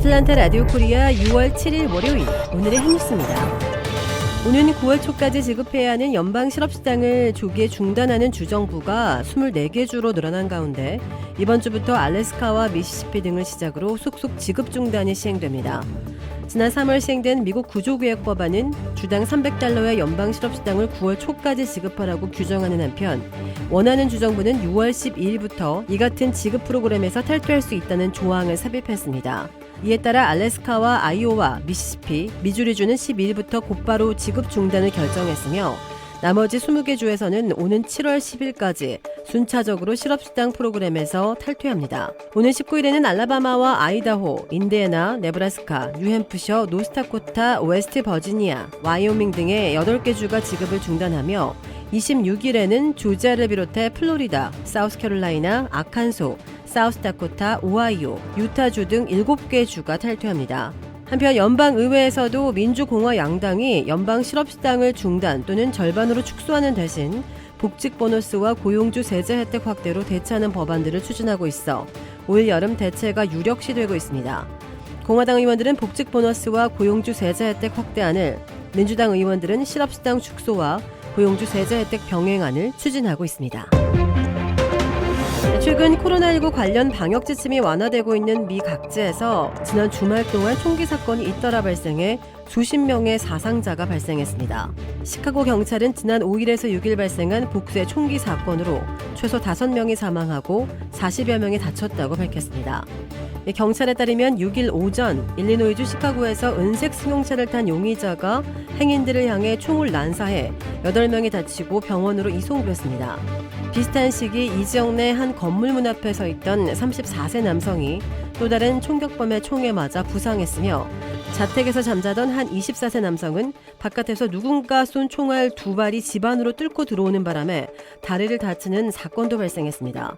애틀란타 라디오 코리아 6월 7일 월요일 오늘의 핫뉴스입니다. 오는 9월 초까지 지급해야 하는 연방 실업수당을 조기에 중단하는 주정부가 24개 주로 늘어난 가운데 이번 주부터 알래스카와 미시시피 등을 시작으로 속속 지급 중단이 시행됩니다. 지난 3월 시행된 미국 구조개혁법안은 주당 $300의 연방 실업수당을 9월 초까지 지급하라고 규정하는 한편 원하는 주정부는 6월 12일부터 이 같은 지급 프로그램에서 탈퇴할 수 있다는 조항을 삽입했습니다. 이에 따라 알래스카와 아이오와, 미시시피, 미주리주는 12일부터 곧바로 지급 중단을 결정했으며 나머지 20개 주에서는 오는 7월 10일까지 순차적으로 실업수당 프로그램에서 탈퇴합니다. 오는 19일에는 알라바마와 아이다호, 인디애나, 네브라스카, 뉴햄프셔, 노스다코타, 웨스트 버지니아, 와이오밍 등의 8개 주가 지급을 중단하며 26일에는 조지아를 비롯해 플로리다, 사우스캐롤라이나, 아칸소, 사우스다코타, 오하이오, 유타주 등 7개 주가 탈퇴합니다. 한편 연방의회에서도 민주공화 양당이 연방 실업수당을 중단 또는 절반으로 축소하는 대신 복직 보너스와 고용주 세제 혜택 확대로 대체하는 법안들을 추진하고 있어 올 여름 대체가 유력시되고 있습니다. 공화당 의원들은 복직 보너스와 고용주 세제 혜택 확대안을, 민주당 의원들은 실업수당 축소와 고용주 세제 혜택 병행안을 추진하고 있습니다. 최근 코로나19 관련 방역 지침이 완화되고 있는 미 각지에서 지난 주말 동안 총기 사건이 잇따라 발생해 수십 명의 사상자가 발생했습니다. 시카고 경찰은 지난 5일에서 6일 발생한 복수의 총기 사건으로 최소 5명이 사망하고 40여 명이 다쳤다고 밝혔습니다. 경찰에 따르면 6일 오전 일리노이주 시카고에서 은색 승용차를 탄 용의자가 행인들을 향해 총을 난사해 8명이 다치고 병원으로 이송됐습니다. 비슷한 시기 이 지역 내 한 건물 문 앞에 서 있던 34세 남성이 또 다른 총격범의 총에 맞아 부상했으며 자택에서 잠자던 한 24세 남성은 바깥에서 누군가 쏜 총알 2발이 집 안으로 뚫고 들어오는 바람에 다리를 다치는 사건도 발생했습니다.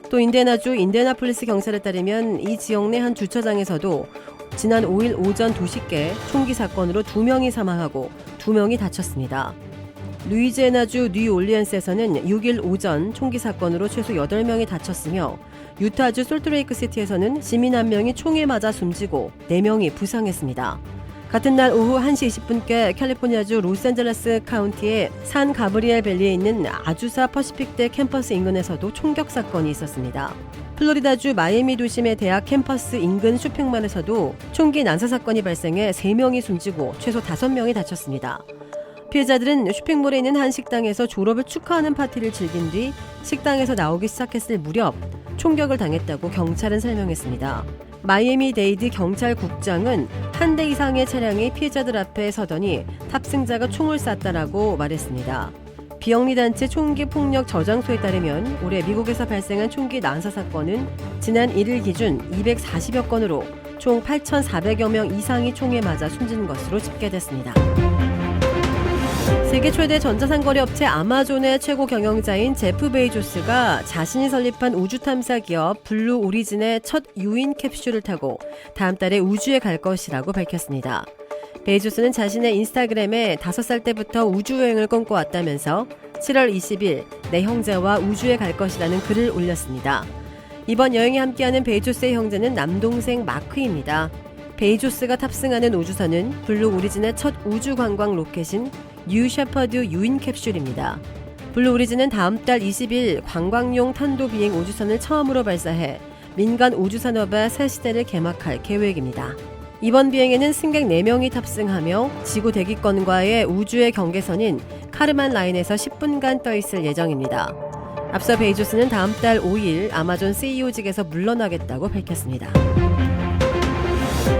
또 인디애나주 인디애나폴리스 경찰에 따르면 이 지역 내 한 주차장에서도 지난 5일 오전 2시께 총기 사건으로 2명이 사망하고 2명이 다쳤습니다. 루이지애나주 뉴올리언스에서는 6일 오전 총기 사건으로 최소 8명이 다쳤으며 유타주 솔트레이크시티에서는 시민 1명이 총에 맞아 숨지고 4명이 부상했습니다. 같은 날 오후 1시 20분께 캘리포니아주 로스앤젤레스 카운티의 산 가브리엘 밸리에 있는 아주사 퍼시픽대 캠퍼스 인근에서도 총격 사건이 있었습니다. 플로리다주 마이애미 도심의 대학 캠퍼스 인근 쇼핑몰에서도 총기 난사 사건이 발생해 3명이 숨지고 최소 5명이 다쳤습니다. 피해자들은 쇼핑몰에 있는 한 식당에서 졸업을 축하하는 파티를 즐긴 뒤 식당에서 나오기 시작했을 무렵 총격을 당했다고 경찰은 설명했습니다. 마이애미-데이드 경찰국장은 한 대 이상의 차량이 피해자들 앞에 서더니 탑승자가 총을 쐈다라고 말했습니다. 비영리단체 총기폭력 저장소에 따르면 올해 미국에서 발생한 총기 난사 사건은 지난 1일 기준 240여 건으로 총 8,400여 명 이상이 총에 맞아 숨진 것으로 집계됐습니다. 세계 최대 전자상거래 업체 아마존의 최고 경영자인 제프 베이조스가 자신이 설립한 우주 탐사 기업 블루 오리진의 첫 유인 캡슐을 타고 다음 달에 우주에 갈 것이라고 밝혔습니다. 베이조스는 자신의 인스타그램에 5살 때부터 우주여행을 꿈꿔왔다면서 7월 20일 내 형제와 우주에 갈 것이라는 글을 올렸습니다. 이번 여행에 함께하는 베이조스의 형제는 남동생 마크입니다. 베이조스가 탑승하는 우주선은 블루 오리진의 첫 우주 관광 로켓인 뉴 셰퍼드 유인 캡슐입니다. 블루 오리진은 다음 달 20일 관광용 탄도 비행 우주선을 처음으로 발사해 민간 우주 산업의 새 시대를 개막할 계획입니다. 이번 비행에는 승객 4명이 탑승하며 지구 대기권과의 우주의 경계선인 카르만 라인에서 10분간 떠 있을 예정입니다. 앞서 베이조스는 다음 달 5일 아마존 CEO직에서 물러나겠다고 밝혔습니다.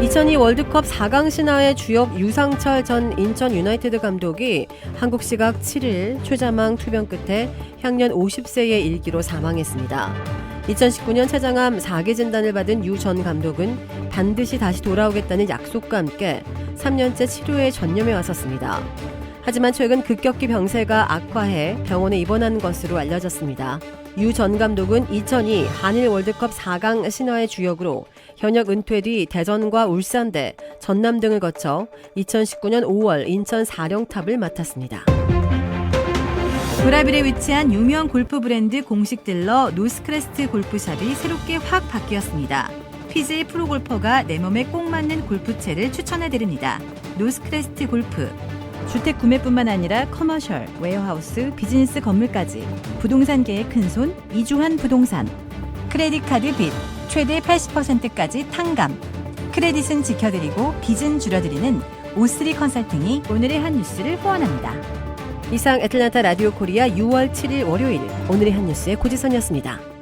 2002 월드컵 4강 신화의 주역 유상철 전 인천 유나이티드 감독이 한국 시각 7일 췌장암 투병 끝에 향년 50세의 일기로 사망했습니다. 2019년 췌장암 4기 진단을 받은 유 전 감독은 반드시 다시 돌아오겠다는 약속과 함께 3년째 치료에 전념해 왔었습니다. 하지만 최근 급격히 병세가 악화해 병원에 입원한 것으로 알려졌습니다. 유 전 감독은 2002 한일 월드컵 4강 신화의 주역으로 현역 은퇴 뒤 대전과 울산대, 전남 등을 거쳐 2019년 5월 인천 사령탑을 맡았습니다. 브라질에 위치한 유명 골프 브랜드 공식 딜러 노스크레스트 골프샵이 새롭게 확 바뀌었습니다. PGA 프로골퍼가 내 몸에 꼭 맞는 골프채를 추천해드립니다. 노스크레스트 골프. 주택 구매뿐만 아니라 커머셜, 웨어하우스, 비즈니스 건물까지 부동산계의 큰손 이주환 부동산. 크레딧 카드 빚 최대 80%까지 탕감. 크레딧은 지켜드리고 빚은 줄여드리는 O3 컨설팅이 오늘의 한 뉴스를 후원합니다. 이상 애틀랜타 라디오 코리아 6월 7일 월요일 오늘의 한 뉴스의 고지선이었습니다.